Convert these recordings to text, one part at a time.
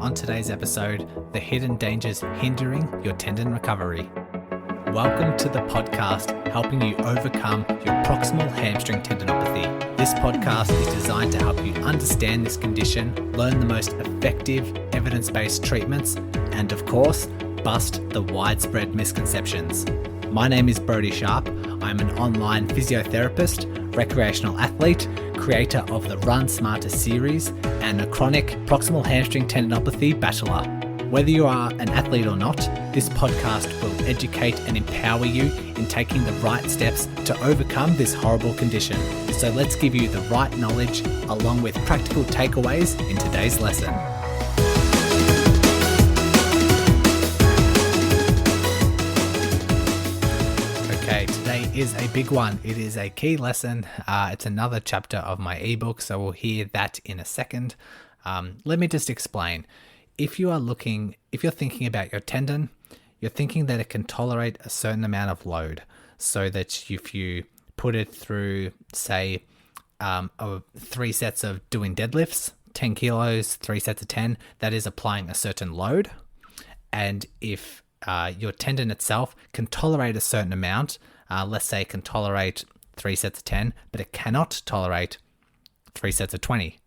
On today's episode, the hidden dangers hindering your tendon recovery. Welcome to the podcast helping you overcome your proximal hamstring tendinopathy. This podcast is designed to help you understand this condition, learn the most effective evidence-based treatments, and of course, bust the widespread misconceptions. My name is Brodie Sharp. I'm an online physiotherapist, recreational athlete, creator of the Run Smarter series, and a chronic proximal hamstring tendinopathy battler. Whether you are an athlete or not, this podcast will educate and empower you in taking the right steps to overcome this horrible condition. So let's give you the right knowledge along with practical takeaways in today's lesson. Okay, today is a big one. It is a key lesson. It's another chapter of my ebook, so we'll hear that in a second. Let me just explain. If you're thinking about your tendon, you're thinking that it can tolerate a certain amount of load, so that if you put it through, say, 3 sets of doing deadlifts, 10 kilos, 3 sets of 10, that is applying a certain load. And if your tendon itself can tolerate a certain amount, let's say it can tolerate 3 sets of 10, but it cannot tolerate 3 sets of 20.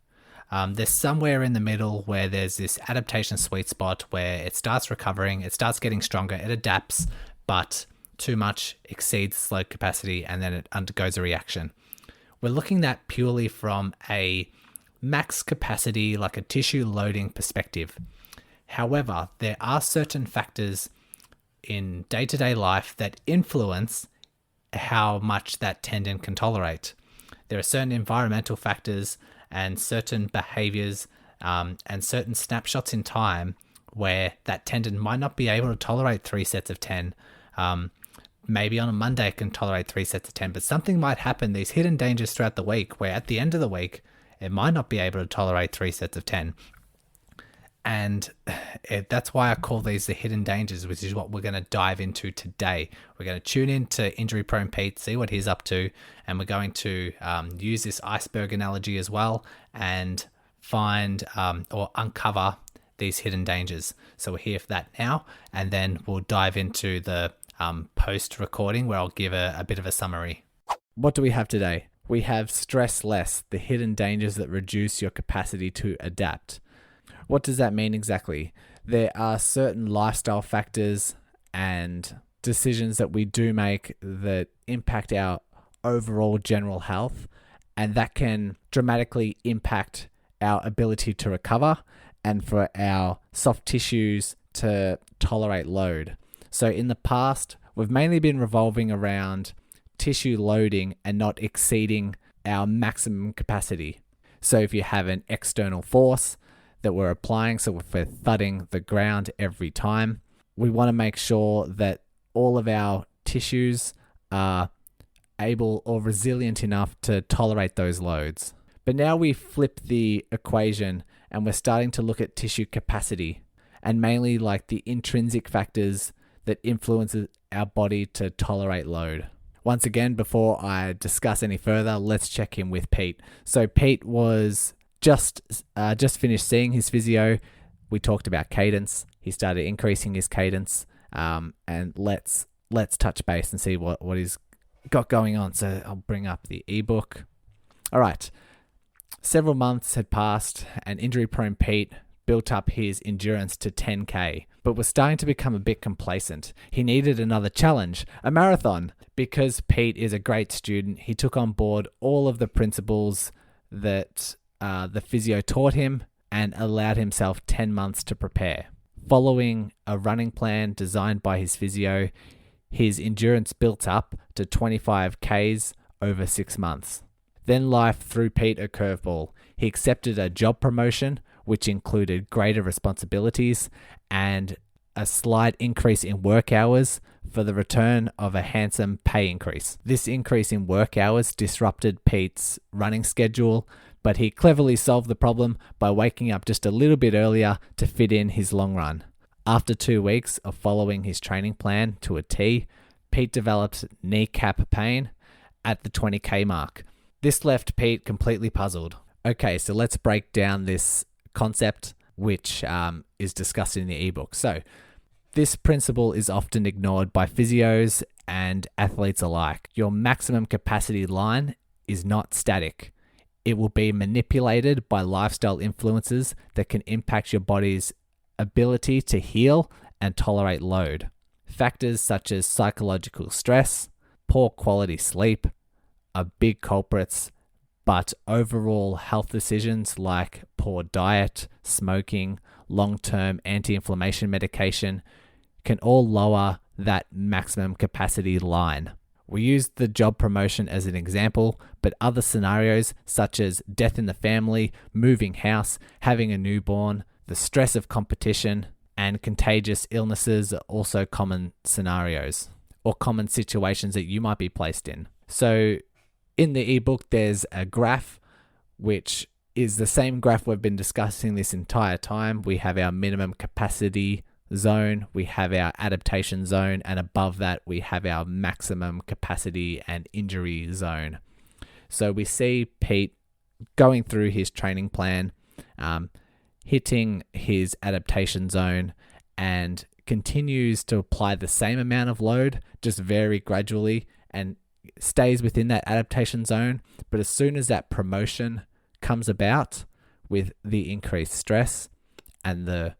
There's somewhere in the middle where there's this adaptation sweet spot where it starts recovering, it starts getting stronger, it adapts, but too much exceeds its load capacity and then it undergoes a reaction. We're looking at purely from a max capacity, like a tissue loading perspective. However, there are certain factors in day-to-day life that influence how much that tendon can tolerate. There are certain environmental factors and certain behaviors and certain snapshots in time where that tendon might not be able to tolerate 3 sets of 10. Maybe on a Monday it can tolerate 3 sets of 10, but something might happen, these hidden dangers throughout the week, where at the end of the week, it might not be able to tolerate 3 sets of 10. And that's why I call these the hidden dangers, which is what we're going to dive into today. We're going to tune in to Injury Prone Pete, see what he's up to, and we're going to use this iceberg analogy as well and find or uncover these hidden dangers. So we're here for that now, and then we'll dive into the post-recording where I'll give a bit of a summary. What do we have today? We have stress less, the hidden dangers that reduce your capacity to adapt. What does that mean exactly? There are certain lifestyle factors and decisions that we do make that impact our overall general health, and that can dramatically impact our ability to recover and for our soft tissues to tolerate load. So in the past, we've mainly been revolving around tissue loading and not exceeding our maximum capacity. So if you have an external force that we're applying, so if we're thudding the ground every time, we want to make sure that all of our tissues are able or resilient enough to tolerate those loads. But now we flip the equation and we're starting to look at tissue capacity and mainly like the intrinsic factors that influences our body to tolerate load. Once again, before I discuss any further, let's check in with Pete. So Pete was just finished seeing his physio. We talked about cadence. He started increasing his cadence, and let's touch base and see what he's got going on. So I'll bring up the ebook. All right. Several months had passed, and injury-prone Pete built up his endurance to 10K, but was starting to become a bit complacent. He needed another challenge, a marathon. Because Pete is a great student, he took on board all of the principles that the physio taught him and allowed himself 10 months to prepare. Following a running plan designed by his physio, his endurance built up to 25 Ks over 6 months. Then life threw Pete a curveball. He accepted a job promotion, which included greater responsibilities and a slight increase in work hours for the return of a handsome pay increase. This increase in work hours disrupted Pete's running schedule, but he cleverly solved the problem by waking up just a little bit earlier to fit in his long run. After 2 weeks of following his training plan to a T, Pete developed kneecap pain at the 20K mark. This left Pete completely puzzled. Okay, so let's break down this concept which is discussed in the ebook. So this principle is often ignored by physios and athletes alike. Your maximum capacity line is not static. It will be manipulated by lifestyle influences that can impact your body's ability to heal and tolerate load. Factors such as psychological stress, poor quality sleep are big culprits, but overall health decisions like poor diet, smoking, long-term anti-inflammation medication can all lower that maximum capacity line. We used the job promotion as an example, but other scenarios such as death in the family, moving house, having a newborn, the stress of competition, and contagious illnesses are also common scenarios or common situations that you might be placed in. So in the ebook, there's a graph which is the same graph we've been discussing this entire time. We have our minimum capacity zone, we have our adaptation zone, and above that we have our maximum capacity and injury zone. So we see Pete going through his training plan, hitting his adaptation zone, and continues to apply the same amount of load, just very gradually, and stays within that adaptation zone. But as soon as that promotion comes about with the increased stress and the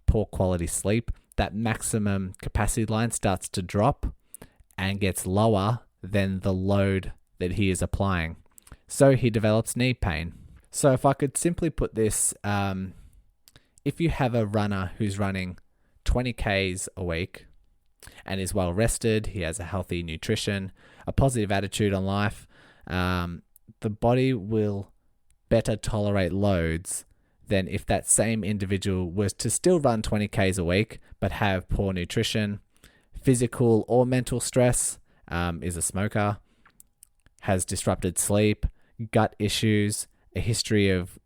poor quality sleep, that maximum capacity line starts to drop and gets lower than the load that he is applying. So he develops knee pain. So if I could simply put this, if you have a runner who's running 20 Ks a week and is well rested, he has a healthy nutrition, a positive attitude on life, the body will better tolerate loads than if that same individual was to still run 20 Ks a week but have poor nutrition, physical or mental stress, is a smoker, has disrupted sleep, gut issues, a history of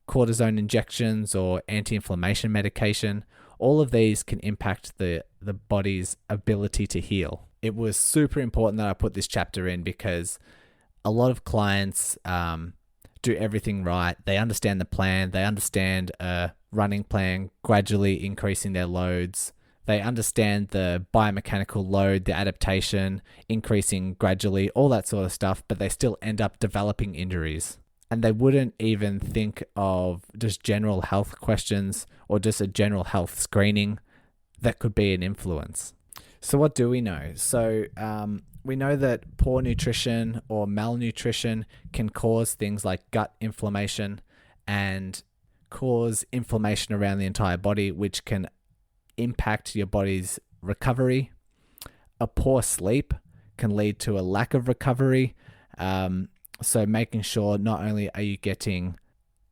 cortisone injections or anti-inflammation medication. All of these can impact the body's ability to heal. It was super important that I put this chapter in because a lot of clients do everything right. They understand the plan. They understand a running plan, gradually increasing their loads. They understand the biomechanical load, the adaptation, increasing gradually, all that sort of stuff, but they still end up developing injuries. And they wouldn't even think of just general health questions or just a general health screening that could be an influence. So what do we know? So we know that poor nutrition or malnutrition can cause things like gut inflammation and cause inflammation around the entire body, which can impact your body's recovery. A poor sleep can lead to a lack of recovery. So making sure not only are you getting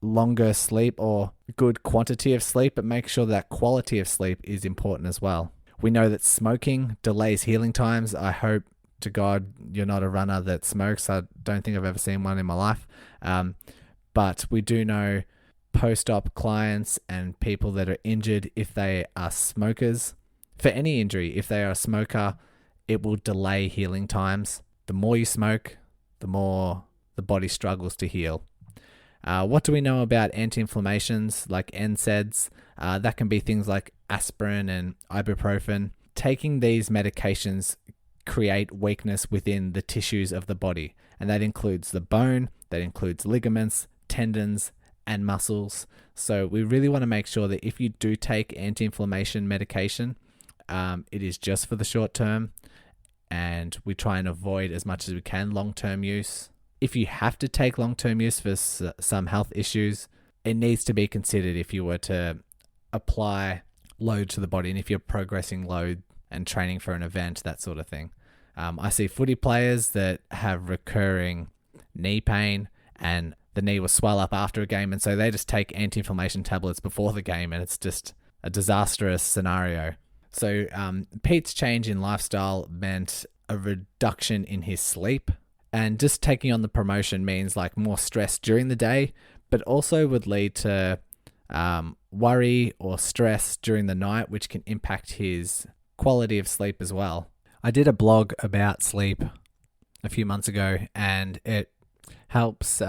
longer sleep or good quantity of sleep, but make sure that quality of sleep is important as well. We know that smoking delays healing times. I hope to God you're not a runner that smokes. I don't think I've ever seen one in my life. But we do know post-op clients and people that are injured, if they are smokers, for any injury, if they are a smoker, it will delay healing times. The more you smoke, the more the body struggles to heal. What do we know about anti-inflammations like NSAIDs? That can be things like aspirin and ibuprofen. Taking these medications create weakness within the tissues of the body, and that includes the bone, that includes ligaments, tendons, and muscles. So we really want to make sure that if you do take anti-inflammation medication, it is just for the short term, and we try and avoid as much as we can long-term use. If you have to take long-term use for some health issues, it needs to be considered if you were to apply load to the body and if you're progressing load and training for an event, that sort of thing. I see footy players that have recurring knee pain and the knee will swell up after a game, and so they just take anti-inflammation tablets before the game, and it's just a disastrous scenario. So Pete's change in lifestyle meant a reduction in his sleep, and just taking on the promotion means like more stress during the day, but also would lead to worry or stress during the night, which can impact his quality of sleep as well. I did a blog about sleep a few months ago, and it helps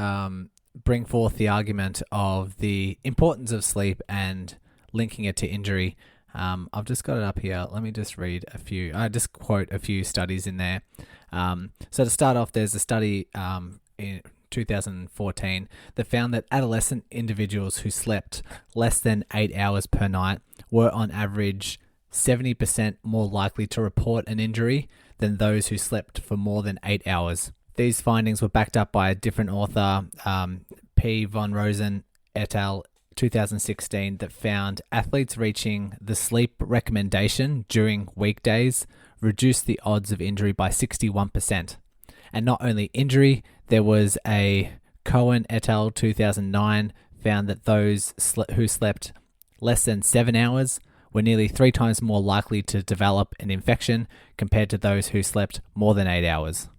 bring forth the argument of the importance of sleep and linking it to injury. I've just got it up here. Let me just read a few. I just quote a few studies in there. So to start off, there's a study in 2014 that found that adolescent individuals who slept less than 8 hours per night were on average 70% more likely to report an injury than those who slept for more than 8 hours. These findings were backed up by a different author, P. von Rosen et al. 2016, that found athletes reaching the sleep recommendation during weekdays reduced the odds of injury by 61%. And not only injury, there was a Cohen et al. 2009 found that those who slept less than 7 hours were nearly 3 times more likely to develop an infection compared to those who slept more than 8 hours.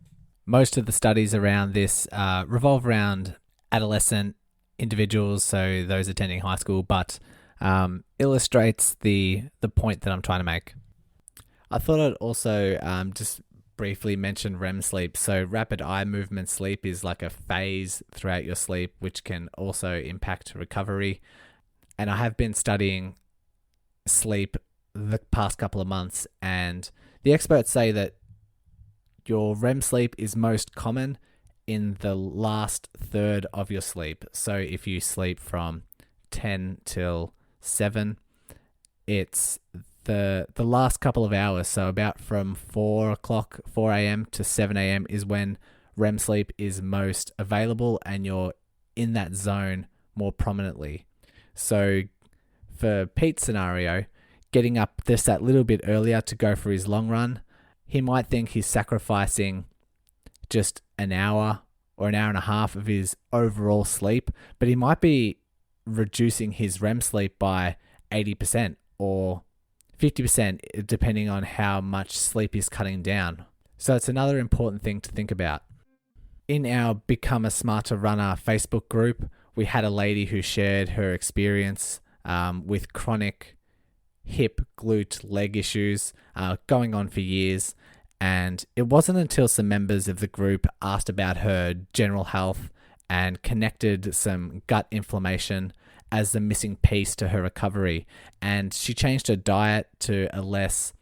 Most of the studies around this revolve around adolescent individuals, so those attending high school, but illustrates the point that I'm trying to make. I thought I'd also just briefly mention REM sleep. So rapid eye movement sleep is like a phase throughout your sleep, which can also impact recovery. And I have been studying sleep the past couple of months, and the experts say that your REM sleep is most common in the last third of your sleep. So if you sleep from 10 till 7, it's the last couple of hours. So about from 4 a.m. to 7 a.m. is when REM sleep is most available and you're in that zone more prominently. So for Pete's scenario, getting up just that little bit earlier to go for his long run, he might think he's sacrificing just an hour or an hour and a half of his overall sleep, but he might be reducing his REM sleep by 80% or 50%, depending on how much sleep he's cutting down. So it's another important thing to think about. In our Become a Smarter Runner Facebook group, we had a lady who shared her experience with chronic hip, glute, leg issues going on for years. And it wasn't until some members of the group asked about her general health and connected some gut inflammation as the missing piece to her recovery. And she changed her diet to a less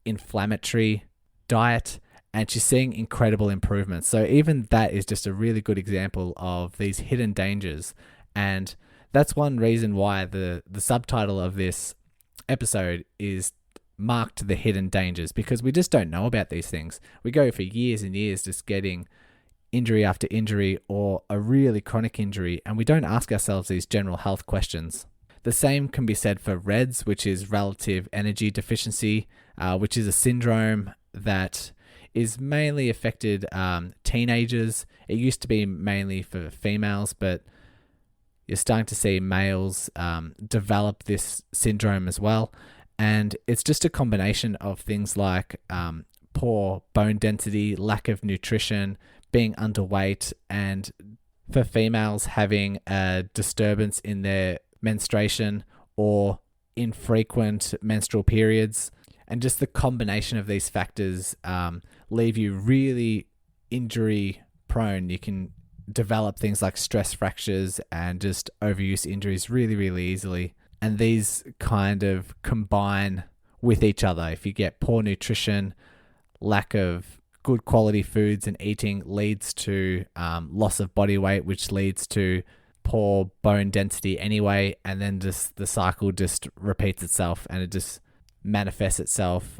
inflammatory diet, and she's seeing incredible improvements. So even that is just a really good example of these hidden dangers. And that's one reason why the subtitle of this episode is marked the hidden dangers, because we just don't know about these things. We go for years and years just getting injury after injury or a really chronic injury, and we don't ask ourselves these general health questions. The same can be said for REDS, which is relative energy deficiency, which is a syndrome that is mainly affected teenagers. It used to be mainly for females, but you're starting to see males develop this syndrome as well. And it's just a combination of things like poor bone density, lack of nutrition, being underweight, and for females having a disturbance in their menstruation or infrequent menstrual periods. And just the combination of these factors leave you really injury prone. You can develop things like stress fractures and just overuse injuries really, really easily. And these kind of combine with each other. If you get poor nutrition, lack of good quality foods and eating leads to loss of body weight, which leads to poor bone density anyway. And then just the cycle just repeats itself, and it just manifests itself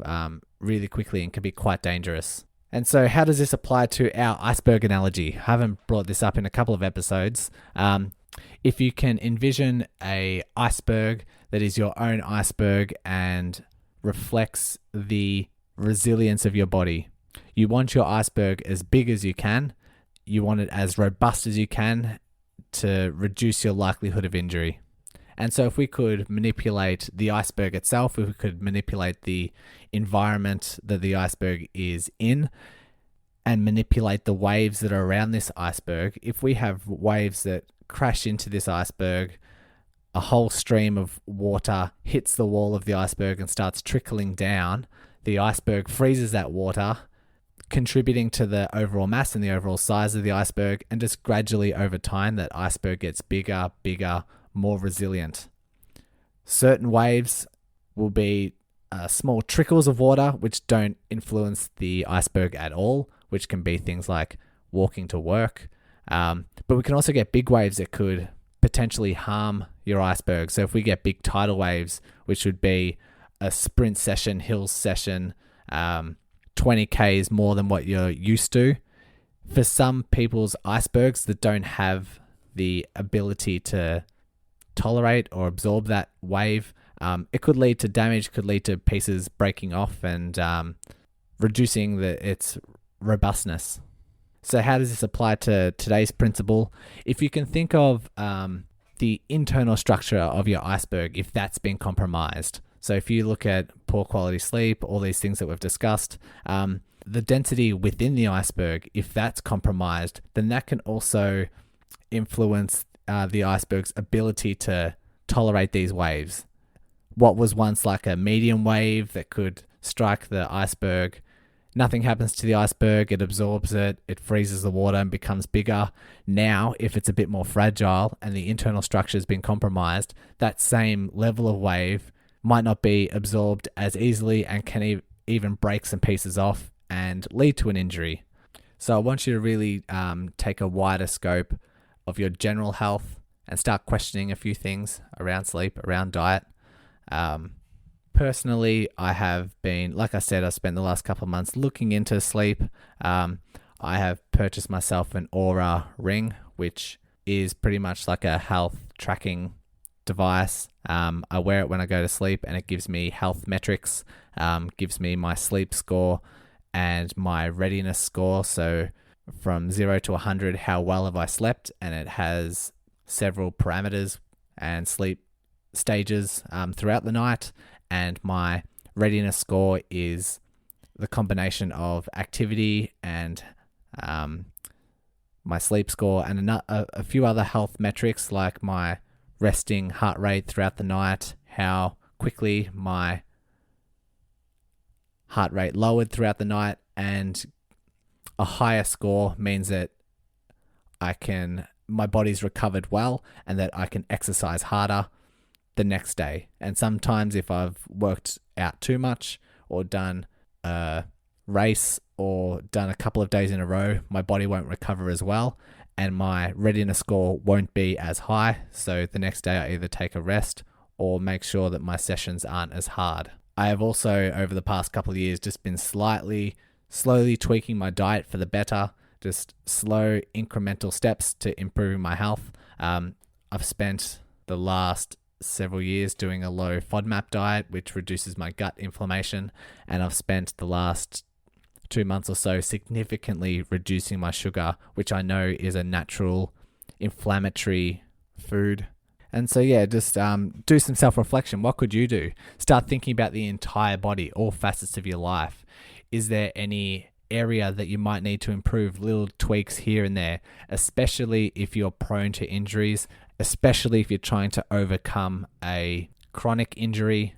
really quickly and can be quite dangerous. And so how does this apply to our iceberg analogy? I haven't brought this up in a couple of episodes. If you can envision a iceberg that is your own iceberg and reflects the resilience of your body, you want your iceberg as big as you can. You want it as robust as you can to reduce your likelihood of injury. And so if we could manipulate the iceberg itself, if we could manipulate the environment that the iceberg is in and manipulate the waves that are around this iceberg, if we have waves that crash into this iceberg, a whole stream of water hits the wall of the iceberg and starts trickling down, the iceberg freezes that water, contributing to the overall mass and the overall size of the iceberg, and just gradually over time that iceberg gets bigger, more resilient. Certain waves will be small trickles of water which don't influence the iceberg at all, which can be things like walking to work. But we can also get big waves that could potentially harm your iceberg. So if we get big tidal waves, which would be a sprint session, hills session, 20 Ks more than what you're used to, for some people's icebergs that don't have the ability to tolerate or absorb that wave, it could lead to damage, could lead to pieces breaking off and reducing its robustness. So how does this apply to today's principle? If you can think of the internal structure of your iceberg, if that's been compromised. So if you look at poor quality sleep, all these things that we've discussed, the density within the iceberg, if that's compromised, then that can also influence the iceberg's ability to tolerate these waves. What was once like a medium wave that could strike the iceberg, nothing happens to the iceberg, it absorbs it, it freezes the water and becomes bigger. Now, if it's a bit more fragile and the internal structure has been compromised, that same level of wave might not be absorbed as easily and can even break some pieces off and lead to an injury. So I want you to really take a wider scope of your general health and start questioning a few things around sleep, around diet. Personally, I have been, like I said, I spent the last couple of months looking into sleep. I have purchased myself an Aura ring, which is pretty much like a health tracking device. I wear it when I go to sleep and it gives me health metrics, gives me my sleep score and my readiness score. So from 0 to 100, how well have I slept? And it has several parameters and sleep stages throughout the night. And my readiness score is the combination of activity and my sleep score and a few other health metrics like my resting heart rate throughout the night, how quickly my heart rate lowered throughout the night, and a higher score means that my body's recovered well and that I can exercise harder the next day. And sometimes if I've worked out too much or done a race or done a couple of days in a row, my body won't recover as well and my readiness score won't be as high. So the next day I either take a rest or make sure that my sessions aren't as hard. I have also, over the past couple of years, just been slowly tweaking my diet for the better, just slow incremental steps to improving my health. I've spent the last several years doing a low FODMAP diet, which reduces my gut inflammation, and I've spent the last 2 months or so significantly reducing my sugar, which I know is a natural inflammatory food. And so yeah, just do some self-reflection. What could you do? Start thinking about the entire body, all facets of your life. Is there any area that you might need to improve, little tweaks here and there, especially if you're prone to injuries, especially if you're trying to overcome a chronic injury.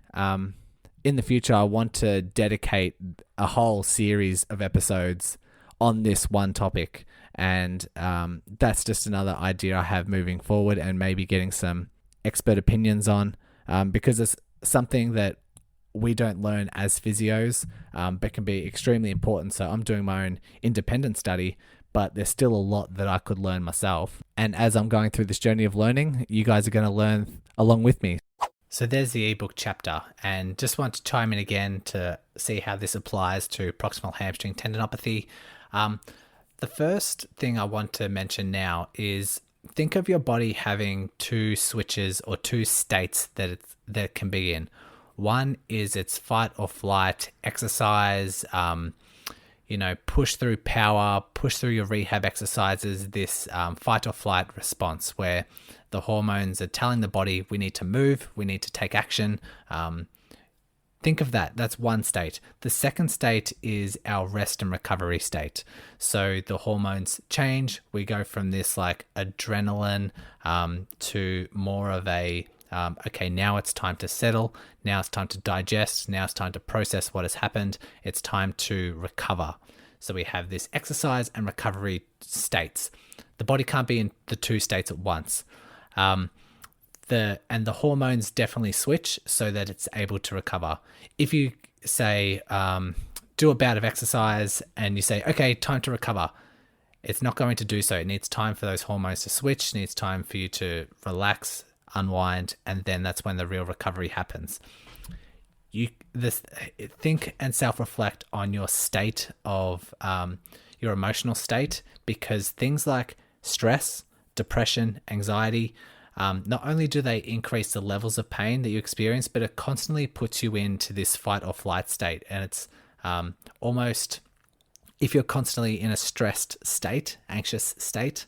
In the future, I want to dedicate a whole series of episodes on this one topic. And that's just another idea I have moving forward, and maybe getting some expert opinions on, because it's something that we don't learn as physios, but can be extremely important. So I'm doing my own independent study, but there's still a lot that I could learn myself. And as I'm going through this journey of learning, you guys are going to learn along with me. So there's the ebook chapter, and just want to chime in again to see how this applies to proximal hamstring tendinopathy. The first thing I want to mention now is think of your body having two switches or two states that it can be in. One is its fight or flight, exercise, push through power, push through your rehab exercises, this fight or flight response where the hormones are telling the body we need to move, we need to take action. Think of that. That's one state. The second state is our rest and recovery state. So the hormones change. We go from this like adrenaline to more of a, okay, now it's time to settle. Now it's time to digest. Now it's time to process what has happened. It's time to recover. So we have this exercise and recovery states. The body can't be in the two states at once. The hormones definitely switch so that it's able to recover. If you say, do a bout of exercise and you say, okay, time to recover, it's not going to do so. It needs time for those hormones to switch, it needs time for you to relax, unwind, and then that's when the real recovery happens. Think and self-reflect on your state of your emotional state, because things like stress, depression, anxiety, not only do they increase the levels of pain that you experience, but it constantly puts you into this fight or flight state. And it's almost, if you're constantly in a stressed state, anxious state,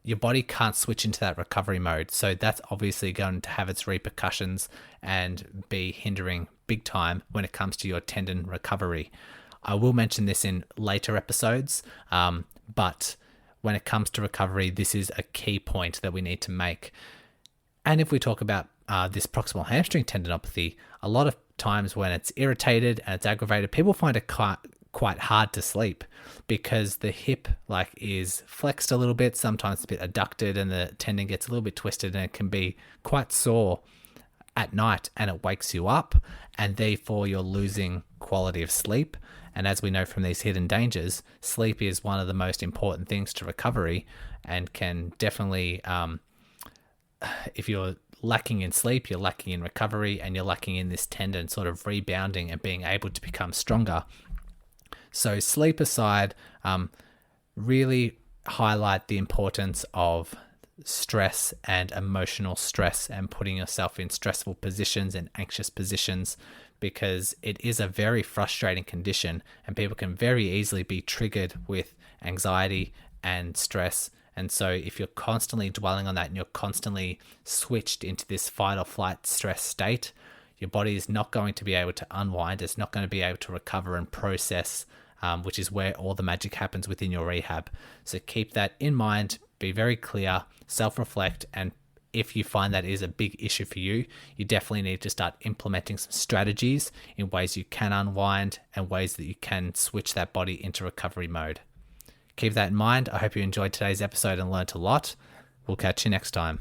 your body can't switch into that recovery mode. So that's obviously going to have its repercussions and be hindering big time when it comes to your tendon recovery. I will mention this in later episodes, but when it comes to recovery, this is a key point that we need to make. And if we talk about this proximal hamstring tendinopathy, a lot of times when it's irritated and it's aggravated, people find it quite hard to sleep because the hip is flexed a little bit, sometimes a bit adducted, and the tendon gets a little bit twisted, and it can be quite sore at night, and it wakes you up, and therefore you're losing quality of sleep. And as we know from these hidden dangers, sleep is one of the most important things to recovery, and can definitely, if you're lacking in sleep, you're lacking in recovery, and you're lacking in this tendon sort of rebounding and being able to become stronger. So sleep aside, really highlight the importance of stress and emotional stress and putting yourself in stressful positions and anxious positions, because it is a very frustrating condition and people can very easily be triggered with anxiety and stress. And so if you're constantly dwelling on that and you're constantly switched into this fight or flight stress state, your body is not going to be able to unwind. It's not going to be able to recover and process, which is where all the magic happens within your rehab. So keep that in mind, be very clear, self-reflect, and if you find that is a big issue for you, you definitely need to start implementing some strategies in ways you can unwind and ways that you can switch that body into recovery mode. Keep that in mind. I hope you enjoyed today's episode and learnt a lot. We'll catch you next time.